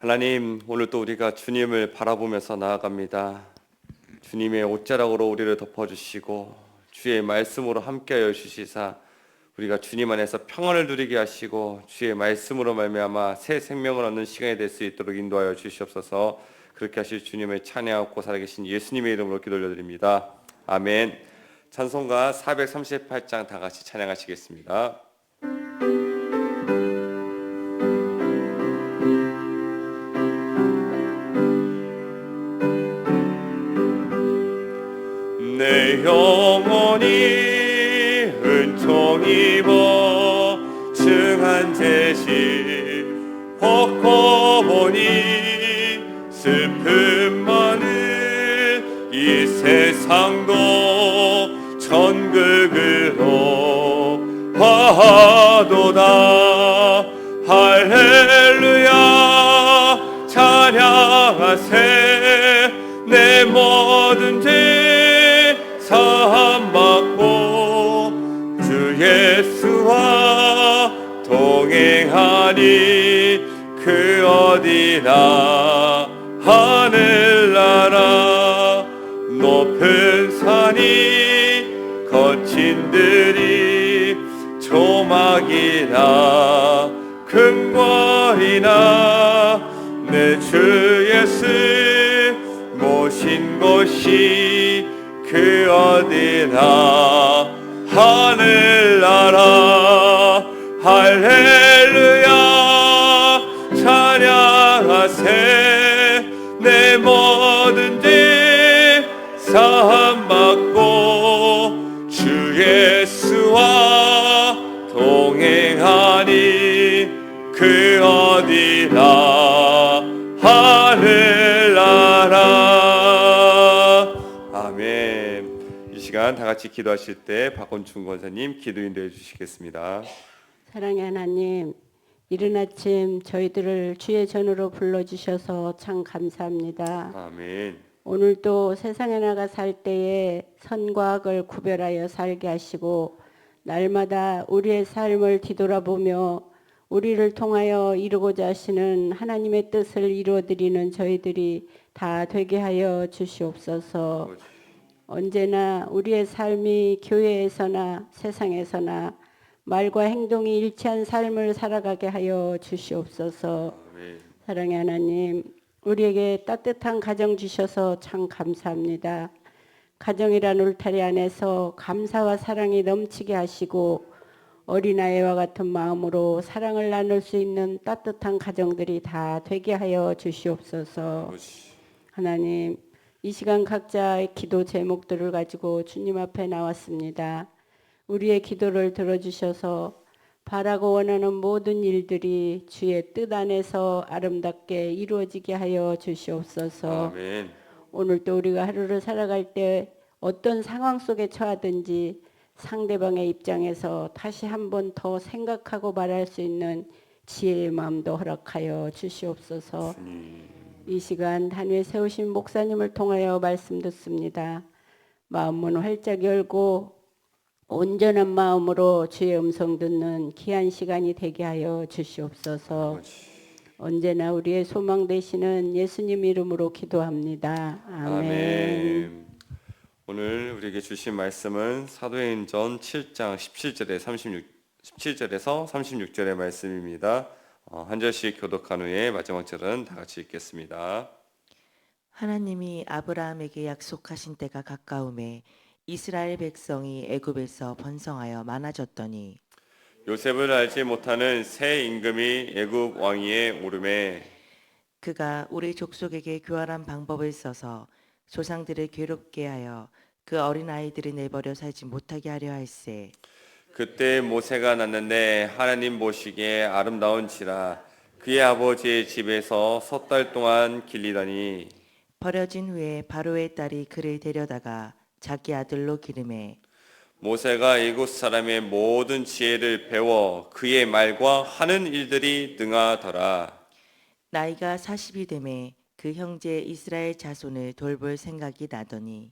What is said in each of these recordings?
하나님, 오늘 또 우리가 주님을 바라보면서 나아갑니다. 주님의 옷자락으로 우리를 덮어주시고 주의 말씀으로 함께하여 주시사 우리가 주님 안에서 평안을 누리게 하시고 주의 말씀으로 말미암아 새 생명을 얻는 시간이 될 수 있도록 인도하여 주시옵소서. 그렇게 하실 주님을 찬양하고 살아계신 예수님의 이름으로 기도 올려드립니다. 아멘. 찬송가 438장 다 같이 찬양하시겠습니다. 내 영혼이 은총 입어 증한 제시 벗고 보니 슬픔 많은 이 세상도 천국으로 화도다. 할렐루야 찬양하세. 내 모든 죄 사함받고 주 예수와 동행하니 그 어디나 하늘나라 높은 산이 거친 들이 조막이나 궁궐이나 내 주 예수 모신 곳이 그 어디나 하늘나라. 할렐루야 찬양하세. 내 모든 죄 사함받고 주 예수와 동행하니 그 어디나 하늘나라. 아멘. 이 시간 다 같이 기도하실 때 박건춘 권사님 기도 인도해 주시겠습니다. 사랑의 하나님, 이른 아침 저희들을 주의 전으로 불러주셔서 참 감사합니다. 아멘. 오늘도 세상에 나가 살 때에 선과 악을 구별하여 살게 하시고 날마다 우리의 삶을 뒤돌아보며 우리를 통하여 이루고자 하시는 하나님의 뜻을 이루어드리는 저희들이 다 되게 하여 주시옵소서. 언제나 우리의 삶이 교회에서나 세상에서나 말과 행동이 일치한 삶을 살아가게 하여 주시옵소서. 아멘. 사랑의 하나님, 우리에게 따뜻한 가정 주셔서 참 감사합니다. 가정이란 울타리 안에서 감사와 사랑이 넘치게 하시고 어린아이와 같은 마음으로 사랑을 나눌 수 있는 따뜻한 가정들이 다 되게 하여 주시옵소서. 하나님, 이 시간 각자의 기도 제목들을 가지고 주님 앞에 나왔습니다. 우리의 기도를 들어주셔서 바라고 원하는 모든 일들이 주의 뜻 안에서 아름답게 이루어지게 하여 주시옵소서. 아멘. 오늘도 우리가 하루를 살아갈 때 어떤 상황 속에 처하든지 상대방의 입장에서 다시 한번 더 생각하고 말할 수 있는 지혜의 마음도 허락하여 주시옵소서. 이 시간 단위에 세우신 목사님을 통하여 말씀 듣습니다. 마음문 활짝 열고 온전한 마음으로 주의 음성 듣는 귀한 시간이 되게 하여 주시옵소서. 언제나 우리의 소망 되시는 예수님 이름으로 기도합니다. 아멘. 오늘 우리에게 주신 말씀은 사도행전 7장 17절에서 36절의 말씀입니다. 한 절씩 교독한 후에 마지막 절은 다 같이 읽겠습니다. 하나님이 아브라함에게 약속하신 때가 가까움에 이스라엘 백성이 애굽에서 번성하여 많아졌더니 요셉을 알지 못하는 새 임금이 애굽 왕위에 오르매 그가 우리 족속에게 교활한 방법을 써서 조상들을 괴롭게 하여 그 어린아이들을 내버려 살지 못하게 하려 할세. 그때 모세가 났는데 하나님 보시기에 아름다운지라 그의 아버지의 집에서 석 달 동안 길리더니 버려진 후에 바로의 딸이 그를 데려다가 자기 아들로 기르매 모세가 이곳 사람의 모든 지혜를 배워 그의 말과 하는 일들이 능하더라. 나이가 40이 되매 그 형제 이스라엘 자손을 돌볼 생각이 나더니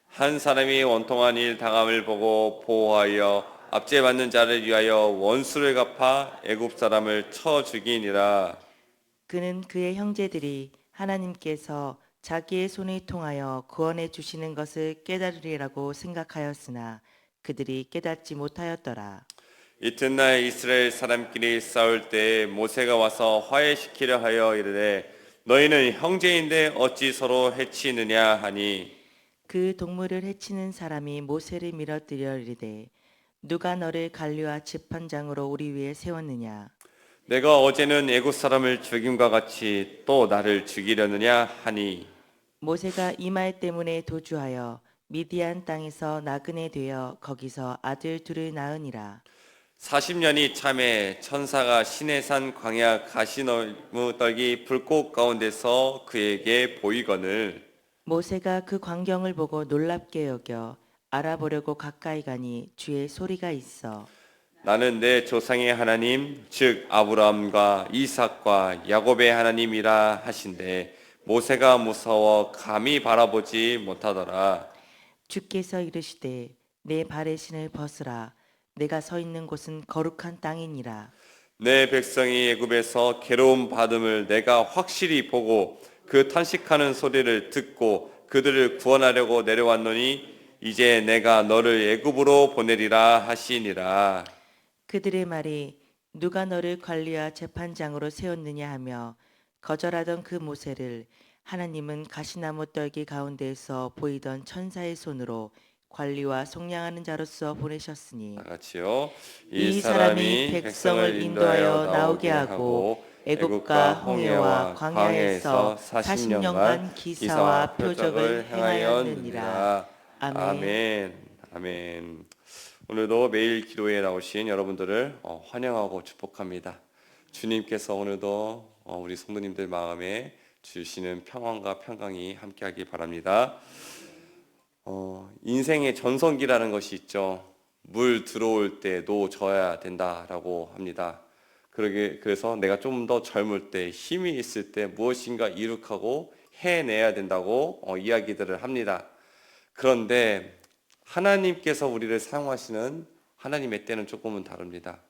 한 사람이 원통한 일 당함을 보고 보호하여 압제받는 자를 위하여 원수를 갚아 애굽 사람을 쳐 죽이니라. 그는 그의 형제들이 하나님께서 자기의 손을 통하여 구원해 주시는 것을 깨달으리라고 생각하였으나 그들이 깨닫지 못하였더라. 이튿날 이스라엘 사람끼리 싸울 때 모세가 와서 화해시키려 하여 이르되 너희는 형제인데 어찌 서로 해치느냐 하니 그 동물을 해치는 사람이 모세를 밀어뜨려 이르되 누가 너를 관리와 재판장으로 우리 위에 세웠느냐. 내가 어제는 애굽 사람을 죽임과 같이 또 나를 죽이려느냐 하니 모세가 이 말 때문에 도주하여 미디안 땅에서 나그네 되어 거기서 아들 둘을 낳으니라. 40년이 참에 천사가 시내산 광야 가시나무 떨기 불꽃 가운데서 그에게 보이거늘 모세가 그 광경을 보고 놀랍게 여겨 알아보려고 가까이 가니 주의 소리가 있어 나는 내 조상의 하나님 즉 아브라함과 이삭과 야곱의 하나님이라 하신대 모세가 무서워 감히 바라보지 못하더라. 주께서 이르시되 내 발의 신을 벗으라 내가 서 있는 곳은 거룩한 땅이니라. 내 백성이 애굽에서 괴로움 받음을 내가 확실히 보고 그 탄식하는 소리를 듣고 그들을 구원하려고 내려왔노니 이제 내가 너를 애굽으로 보내리라 하시니라. 그들의 말이 누가 너를 관리와 재판장으로 세웠느냐 하며 거절하던 그 모세를 하나님은 가시나무 떨기 가운데에서 보이던 천사의 손으로 관리와 속량하는 자로서 보내셨으니 다 같이요. 이 사람이 백성을 인도하여 나오게 하고 애굽과 홍해와 광야에서 40년간 기사와 표적을 행하였느니라. 아멘. 아멘. 아멘. 오늘도 매일 기도에 나오신 여러분들을 환영하고 축복합니다. 주님께서 오늘도 우리 성도님들 마음에 주시는 평안과 평강이 함께하기 바랍니다. 인생의 전성기라는 것이 있죠. 물 들어올 때 놓져야 된다라고 합니다. 그래서 내가 좀 더 젊을 때 힘이 있을 때 무엇인가 이룩하고 해내야 된다고 이야기들을 합니다. 그런데 하나님께서 우리를 사용하시는 하나님의 때는 조금은 다릅니다.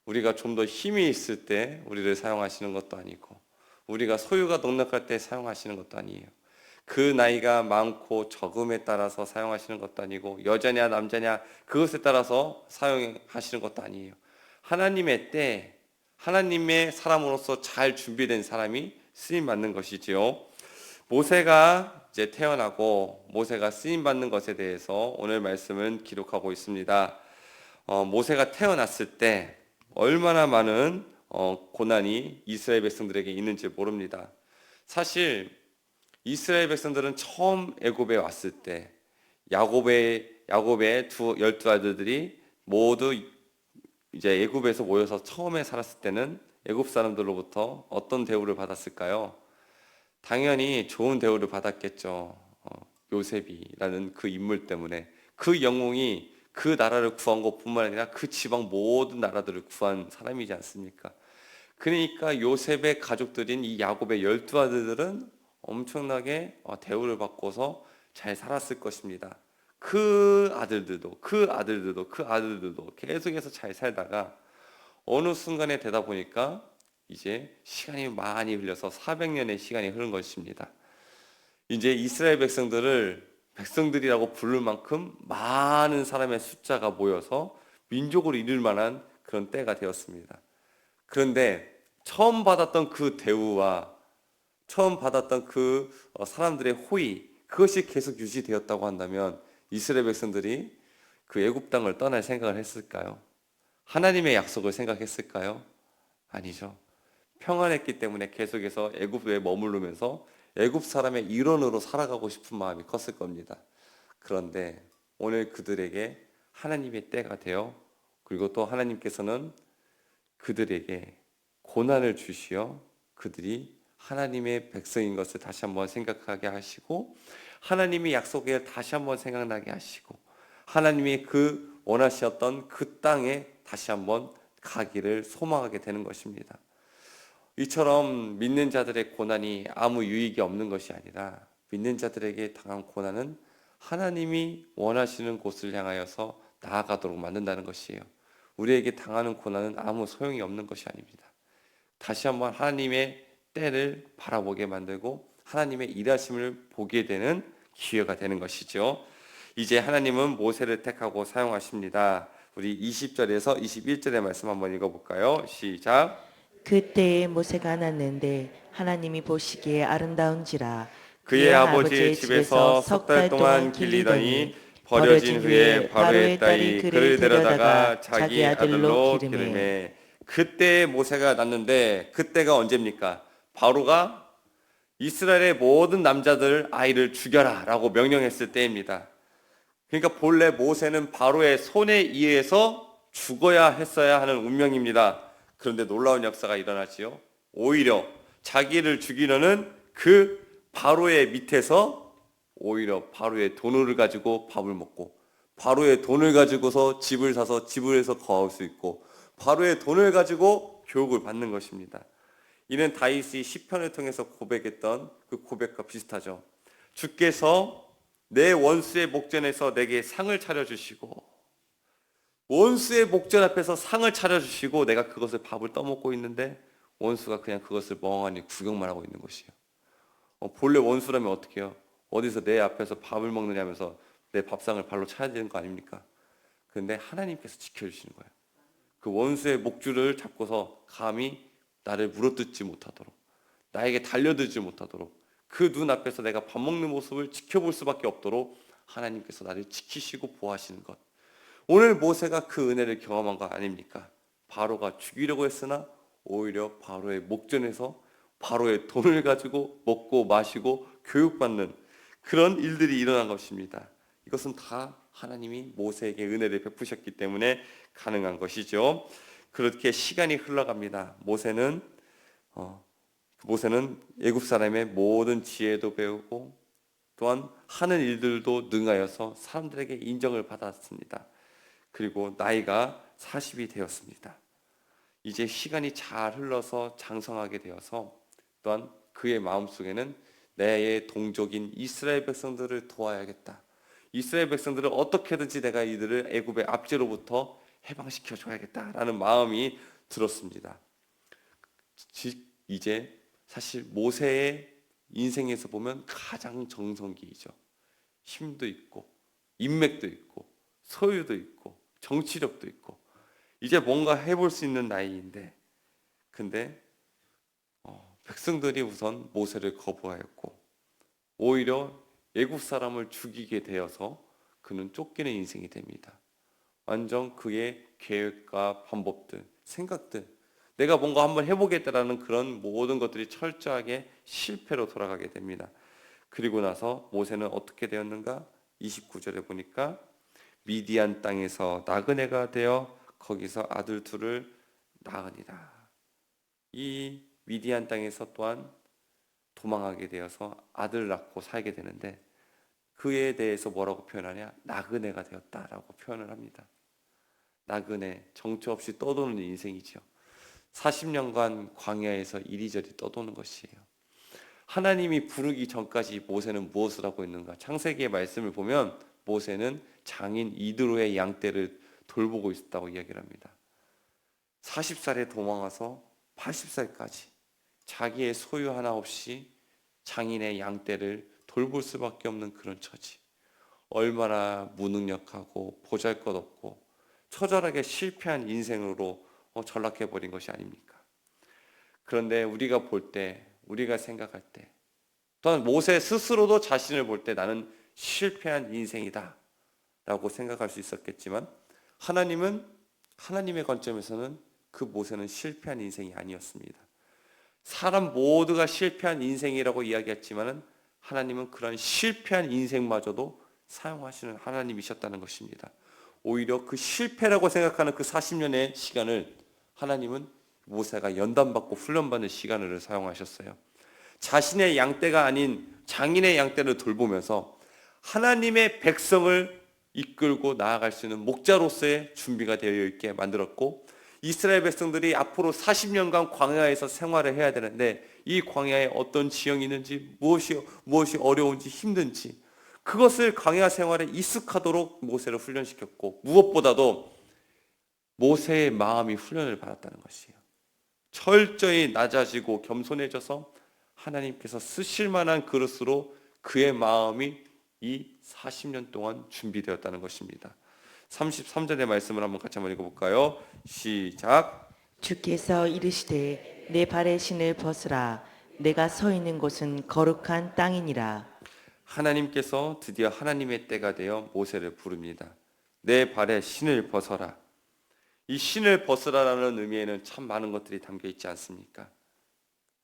우리가 좀 더 힘이 있을 때 우리를 사용하시는 것도 아니고 우리가 소유가 넉넉할 때 사용하시는 것도 아니에요. 그 나이가 많고 적음에 따라서 사용하시는 것도 아니고 여자냐 남자냐 그것에 따라서 사용하시는 것도 아니에요. 하나님의 때, 하나님의 사람으로서 잘 준비된 사람이 쓰임 받는 것이지요. 모세가 이제 태어나고 모세가 쓰임 받는 것에 대해서 오늘 말씀은 기록하고 있습니다. 모세가 태어났을 때 얼마나 많은 고난이 이스라엘 백성들에게 있는지 모릅니다. 사실 이스라엘 백성들은 처음 애굽에 왔을 때 야곱의 12 아들들이 모두 이제 애굽에서 모여서 처음에 살았을 때는 애굽 사람들로부터 어떤 대우를 받았을까요? 당연히 좋은 대우를 받았겠죠. 요셉이라는 그 인물 때문에 그 영웅이 그 나라를 구한 것뿐만 아니라 그 지방 모든 나라들을 구한 사람이지 않습니까? 그러니까 요셉의 가족들인 이 야곱의 12 아들들은 엄청나게 대우를 받고서 잘 살았을 것입니다. 그 아들들도 계속해서 잘 살다가 어느 순간에 되다 보니까 이제 시간이 많이 흘려서 400년의 시간이 흐른 것입니다. 이제 이스라엘 백성들이라고 부를 만큼 많은 사람의 숫자가 모여서 민족으로 이룰 만한 그런 때가 되었습니다. 그런데 처음 받았던 그 대우와 처음 받았던 그 사람들의 호의, 그것이 계속 유지되었다고 한다면 이스라엘 백성들이 그 애굽 땅을 떠날 생각을 했을까요? 하나님의 약속을 생각했을까요? 아니죠. 평안했기 때문에 계속해서 애굽에 머무르면서 애굽 사람의 일원으로 살아가고 싶은 마음이 컸을 겁니다. 그런데 오늘 그들에게 하나님의 때가 되어 그리고 또 하나님께서는 그들에게 고난을 주시어 그들이 하나님의 백성인 것을 다시 한번 생각하게 하시고 하나님의 약속을 다시 한번 생각나게 하시고 하나님이 그 원하셨던 그 땅에 다시 한번 가기를 소망하게 되는 것입니다. 이처럼 믿는 자들의 고난이 아무 유익이 없는 것이 아니라 믿는 자들에게 당한 고난은 하나님이 원하시는 곳을 향하여서 나아가도록 만든다는 것이에요. 우리에게 당하는 고난은 아무 소용이 없는 것이 아닙니다. 다시 한번 하나님의 때를 바라보게 만들고 하나님의 일하심을 보게 되는 기회가 되는 것이죠. 이제 하나님은 모세를 택하고 사용하십니다. 우리 20절에서 21절의 말씀 한번 읽어볼까요? 시작. 그때에 모세가 났는데 하나님이 보시기에 아름다운지라 그의 아버지의 집에서 석 달 동안 길리더니 버려진 후에 바로의 딸이 그를 데려다가 자기 아들로 기르매. 그때 모세가 낳는데 그때가 언제입니까? 바로가 이스라엘의 모든 남자들 아이를 죽여라 라고 명령했을 때입니다. 그러니까 본래 모세는 바로의 손에 의해서 죽어야 했어야 하는 운명입니다. 그런데 놀라운 역사가 일어나지요. 오히려 자기를 죽이려는 그 바로의 밑에서 오히려 바로의 돈을 가지고 밥을 먹고, 바로의 돈을 가지고서 집을 사서 집에서 거할 수 있고, 바로의 돈을 가지고 교육을 받는 것입니다. 이는 다윗이 시편을 통해서 고백했던 그 고백과 비슷하죠. 주께서 내 원수의 목전에서 내게 상을 차려주시고, 원수의 목전 앞에서 상을 차려주시고 내가 그것을 밥을 떠먹고 있는데 원수가 그냥 그것을 멍하니 구경만 하고 있는 것이에요. 본래 원수라면 어떻게 해요? 어디서 내 앞에서 밥을 먹느냐면서 내 밥상을 발로 차야 되는 거 아닙니까? 그런데 하나님께서 지켜주시는 거예요. 그 원수의 목줄을 잡고서 감히 나를 물어뜯지 못하도록, 나에게 달려들지 못하도록, 그 눈앞에서 내가 밥 먹는 모습을 지켜볼 수밖에 없도록 하나님께서 나를 지키시고 보호하시는 것. 오늘 모세가 그 은혜를 경험한 거 아닙니까? 바로가 죽이려고 했으나 오히려 바로의 목전에서 바로의 돈을 가지고 먹고 마시고 교육받는 그런 일들이 일어난 것입니다. 이것은 다 하나님이 모세에게 은혜를 베푸셨기 때문에 가능한 것이죠. 그렇게 시간이 흘러갑니다. 모세는 애굽 사람의 모든 지혜도 배우고 또한 하는 일들도 능하여서 사람들에게 인정을 받았습니다. 그리고 나이가 40이 되었습니다. 이제 시간이 잘 흘러서 장성하게 되어서 또한 그의 마음속에는 내 동족인 이스라엘 백성들을 도와야겠다. 이스라엘 백성들을 어떻게든지 내가 이들을 애굽의 압제로부터 해방시켜 줘야겠다라는 마음이 들었습니다. 이제 사실 모세의 인생에서 보면 가장 정성기이죠. 힘도 있고 인맥도 있고 소유도 있고 정치력도 있고 이제 뭔가 해볼 수 있는 나이인데, 근데 백성들이 우선 모세를 거부하였고 오히려 애굽 사람을 죽이게 되어서 그는 쫓기는 인생이 됩니다. 완전 그의 계획과 방법들, 생각들, 내가 뭔가 한번 해보겠다라는 그런 모든 것들이 철저하게 실패로 돌아가게 됩니다. 그리고 나서 모세는 어떻게 되었는가? 29절에 보니까 미디안 땅에서 나그네가 되어 거기서 아들 둘을 낳으니라. 이 미디안 땅에서 또한 도망하게 되어서 아들 낳고 살게 되는데 그에 대해서 뭐라고 표현하냐? 나그네가 되었다라고 표현을 합니다. 나그네, 정처 없이 떠도는 인생이죠. 40년간 광야에서 이리저리 떠도는 것이에요. 하나님이 부르기 전까지 모세는 무엇을 하고 있는가? 창세기의 말씀을 보면 모세는 장인 이드로의 양떼를 돌보고 있었다고 이야기를 합니다. 40살에 도망와서 80살까지 자기의 소유 하나 없이 장인의 양떼를 돌볼 수밖에 없는 그런 처지. 얼마나 무능력하고 보잘것없고 처절하게 실패한 인생으로 전락해버린 것이 아닙니까? 그런데 우리가 볼 때, 우리가 생각할 때, 또한 모세 스스로도 자신을 볼 때 나는 실패한 인생이다 라고 생각할 수 있었겠지만 하나님은 하나님의 관점에서는 그 모세는 실패한 인생이 아니었습니다. 사람 모두가 실패한 인생이라고 이야기했지만 하나님은 그런 실패한 인생마저도 사용하시는 하나님이셨다는 것입니다. 오히려 그 실패라고 생각하는 그 40년의 시간을 하나님은 모세가 연단받고 훈련받는 시간을 사용하셨어요. 자신의 양떼가 아닌 장인의 양떼를 돌보면서 하나님의 백성을 이끌고 나아갈 수 있는 목자로서의 준비가 되어 있게 만들었고, 이스라엘 백성들이 앞으로 40년간 광야에서 생활을 해야 되는데 이 광야에 어떤 지형이 있는지 무엇이 어려운지 힘든지 그것을 광야 생활에 익숙하도록 모세를 훈련시켰고, 무엇보다도 모세의 마음이 훈련을 받았다는 것이에요. 철저히 낮아지고 겸손해져서 하나님께서 쓰실 만한 그릇으로 그의 마음이 이 40년 동안 준비되었다는 것입니다. 33절의 말씀을 한번 같이 한번 읽어볼까요? 시작. 주께서 이르시되 내 발의 신을 벗으라. 내가 서 있는 곳은 거룩한 땅이니라. 하나님께서 드디어 하나님의 때가 되어 모세를 부릅니다. 내 발에 신을 벗어라. 이 신을 벗으라라는 의미에는 참 많은 것들이 담겨 있지 않습니까?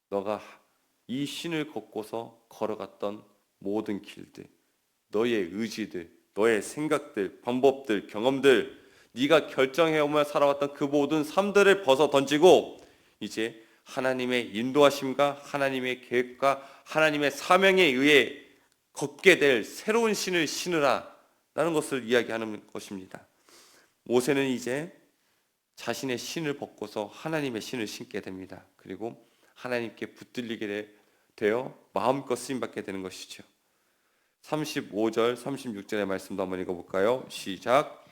너가 이 신을 걷고서 걸어갔던 모든 길들, 너의 의지들, 너의 생각들, 방법들, 경험들, 네가 결정해오며 살아왔던 그 모든 삶들을 벗어 던지고 이제 하나님의 인도하심과 하나님의 계획과 하나님의 사명에 의해 걷게 될 새로운 신을 신으라 라는 것을 이야기하는 것입니다. 모세는 이제 자신의 신을 벗고서 하나님의 신을 신게 됩니다. 그리고 하나님께 붙들리게 되어 마음껏 쓰임받게 되는 것이죠. 35절, 36절의 말씀도 한번 읽어볼까요? 시작.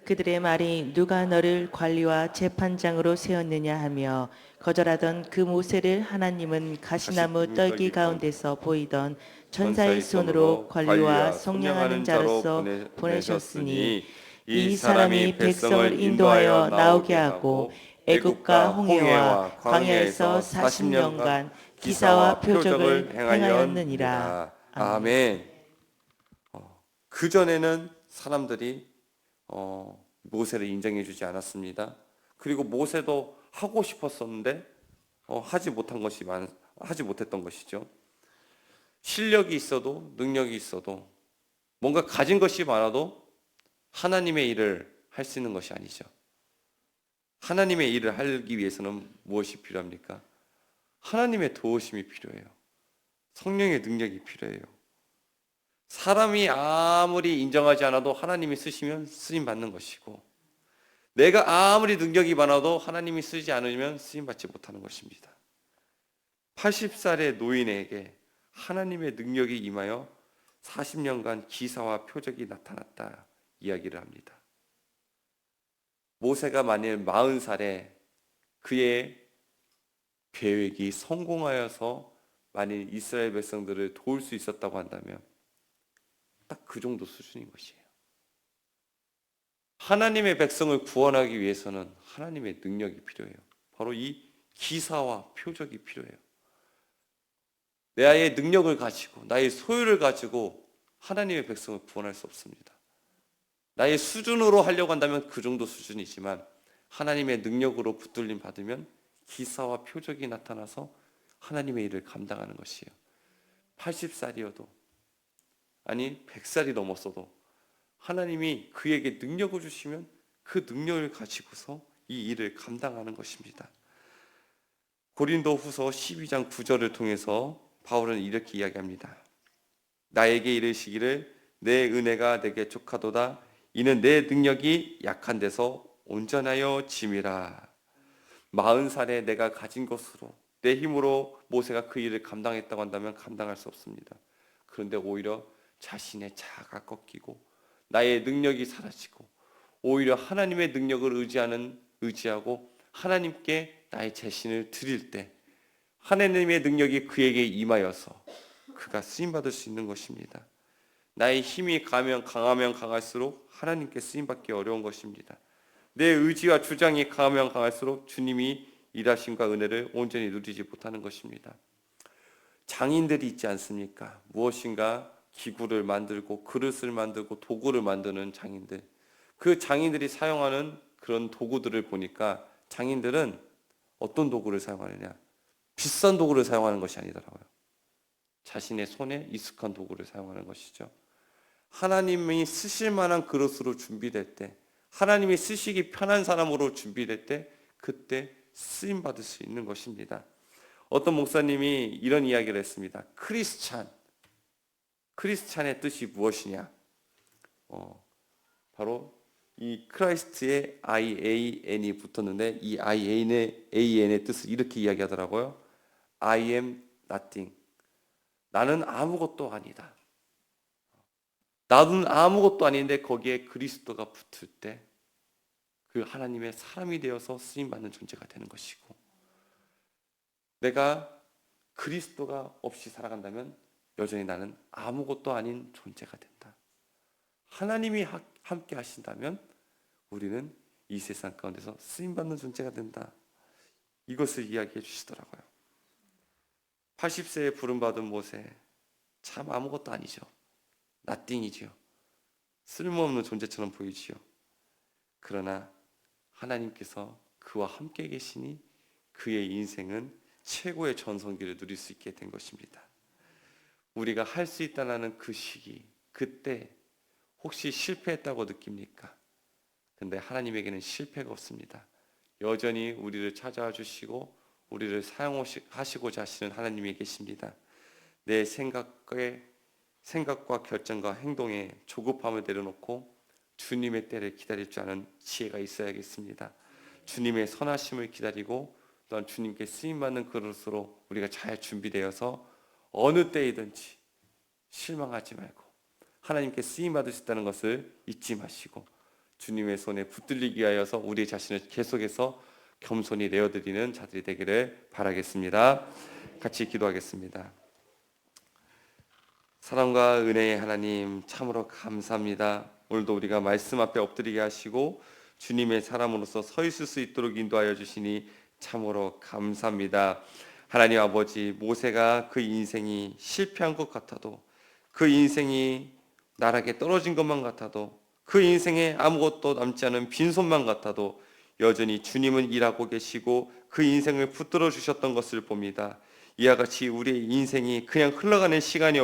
그들의 말이 누가 너를 관리와 재판장으로 세웠느냐 하며 거절하던 그 모세를 하나님은 가시나무 떨기 가운데서 보이던 천사의 손으로 관리와 성령하는 자로서 보내셨으니 이 사람이 백성을 인도하여 나오게 하고 애굽과 홍해와 광야에서 40년간 기사와 표적을 행하였느니라. 아멘. 그 전에는 사람들이 모세를 인정해주지 않았습니다. 그리고 모세도 하고 싶었었는데 하지 못했던 것이죠. 실력이 있어도 능력이 있어도 뭔가 가진 것이 많아도 하나님의 일을 할 수 있는 것이 아니죠. 하나님의 일을 하기 위해서는 무엇이 필요합니까? 하나님의 도우심이 필요해요. 성령의 능력이 필요해요. 사람이 아무리 인정하지 않아도 하나님이 쓰시면 쓰임 받는 것이고, 내가 아무리 능력이 많아도 하나님이 쓰지 않으면 쓰임 받지 못하는 것입니다. 80살의 노인에게 하나님의 능력이 임하여 40년간 기사와 표적이 나타났다 이야기를 합니다. 모세가 만일 40살에 그의 계획이 성공하여서 만일 이스라엘 백성들을 도울 수 있었다고 한다면 딱 그 정도 수준인 것이에요. 하나님의 백성을 구원하기 위해서는 하나님의 능력이 필요해요. 바로 이 기사와 표적이 필요해요. 나의 능력을 가지고 나의 소유를 가지고 하나님의 백성을 구원할 수 없습니다. 나의 수준으로 하려고 한다면 그 정도 수준이지만 하나님의 능력으로 붙들림 받으면 기사와 표적이 나타나서 하나님의 일을 감당하는 것이에요. 80살이어도 아니 100살이 넘었어도 하나님이 그에게 능력을 주시면 그 능력을 가지고서 이 일을 감당하는 것입니다. 고린도후서 12장 9절을 통해서 바울은 이렇게 이야기합니다. 나에게 이르시기를 내 은혜가 내게 족하도다. 이는 내 능력이 약한 데서 온전하여 짐이라. 40살에 내가 가진 것으로 내 힘으로 모세가 그 일을 감당했다고 한다면 감당할 수 없습니다. 그런데 오히려 자신의 자아가 꺾이고 나의 능력이 사라지고 오히려 하나님의 능력을 의지하고 하나님께 나의 자신을 드릴 때 하나님의 능력이 그에게 임하여서 그가 쓰임받을 수 있는 것입니다. 나의 힘이 강하면 강할수록 하나님께 쓰임받기 어려운 것입니다. 내 의지와 주장이 강하면 강할수록 주님이 일하심과 은혜를 온전히 누리지 못하는 것입니다. 장인들이 있지 않습니까? 무엇인가 기구를 만들고 그릇을 만들고 도구를 만드는 장인들. 그 장인들이 사용하는 그런 도구들을 보니까 장인들은 어떤 도구를 사용하느냐? 비싼 도구를 사용하는 것이 아니더라고요. 자신의 손에 익숙한 도구를 사용하는 것이죠. 하나님이 쓰실 만한 그릇으로 준비될 때, 하나님이 쓰시기 편한 사람으로 준비될 때 그때 쓰임 받을 수 있는 것입니다. 어떤 목사님이 이런 이야기를 했습니다. 크리스찬의 뜻이 무엇이냐? 바로 이 크라이스트에 IAN이 붙었는데 이 IAN의 뜻을 이렇게 이야기하더라고요. I am nothing. 나는 아무것도 아니다. 나는 아무것도 아닌데 거기에 그리스도가 붙을 때 그 하나님의 사람이 되어서 쓰임받는 존재가 되는 것이고, 내가 그리스도가 없이 살아간다면 여전히 나는 아무것도 아닌 존재가 된다. 하나님이 함께 하신다면 우리는 이 세상 가운데서 쓰임받는 존재가 된다. 이것을 이야기해 주시더라고요. 80세에 부름받은 모세, 참 아무것도 아니죠. 나띵이지요. 쓸모없는 존재처럼 보이지요. 그러나 하나님께서 그와 함께 계시니 그의 인생은 최고의 전성기를 누릴 수 있게 된 것입니다. 우리가 할 수 있다는 그 시기, 그때 혹시 실패했다고 느낍니까? 근데 하나님에게는 실패가 없습니다. 여전히 우리를 찾아와 주시고 우리를 사용하시고자 하시는 하나님이 계십니다. 내 생각과 결정과 행동에 조급함을 내려놓고 주님의 때를 기다릴 줄 아는 지혜가 있어야겠습니다. 주님의 선하심을 기다리고 또한 주님께 쓰임받는 그릇으로 우리가 잘 준비되어서 어느 때이든지 실망하지 말고 하나님께 쓰임받을 수 있다는 것을 잊지 마시고 주님의 손에 붙들리기 위하여서 우리 자신을 계속해서 겸손히 내어드리는 자들이 되기를 바라겠습니다. 같이 기도하겠습니다. 사랑과 은혜의 하나님, 참으로 감사합니다. 오늘도 우리가 말씀 앞에 엎드리게 하시고 주님의 사람으로서 서 있을 수 있도록 인도하여 주시니 참으로 감사합니다. 하나님 아버지, 모세가 그 인생이 실패한 것 같아도, 그 인생이 나락에 떨어진 것만 같아도, 그 인생에 아무것도 남지 않은 빈손만 같아도 여전히 주님은 일하고 계시고 그 인생을 붙들어 주셨던 것을 봅니다. 이와 같이 우리의 인생이 그냥 흘러가는 시간이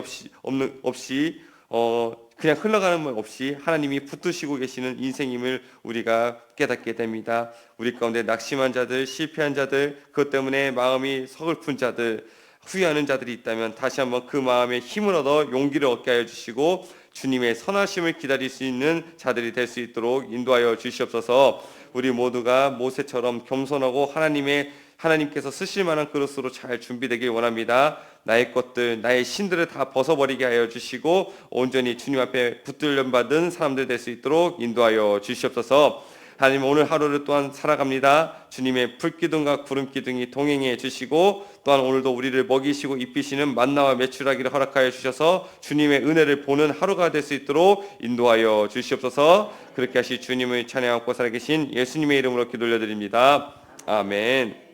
그냥 흘러가는 것 없이 하나님이 붙드시고 계시는 인생임을 우리가 깨닫게 됩니다. 우리 가운데 낙심한 자들, 실패한 자들, 그것 때문에 마음이 서글픈 자들, 후회하는 자들이 있다면 다시 한번 그 마음에 힘을 얻어 용기를 얻게 하여 주시고 주님의 선하심을 기다릴 수 있는 자들이 될 수 있도록 인도하여 주시옵소서. 우리 모두가 모세처럼 겸손하고 하나님께서 쓰실 만한 그릇으로 잘 준비되길 원합니다. 나의 것들, 나의 신들을 다 벗어버리게 하여 주시고 온전히 주님 앞에 붙들림 받은 사람들 될 수 있도록 인도하여 주시옵소서. 하나님, 오늘 하루를 또한 살아갑니다. 주님의 불기둥과 구름기둥이 동행해 주시고 또한 오늘도 우리를 먹이시고 입히시는 만나와 메추라기를 허락하여 주셔서 주님의 은혜를 보는 하루가 될 수 있도록 인도하여 주시옵소서. 그렇게 하시 주님을 찬양하고 살아계신 예수님의 이름으로 기도 올려드립니다. 아멘.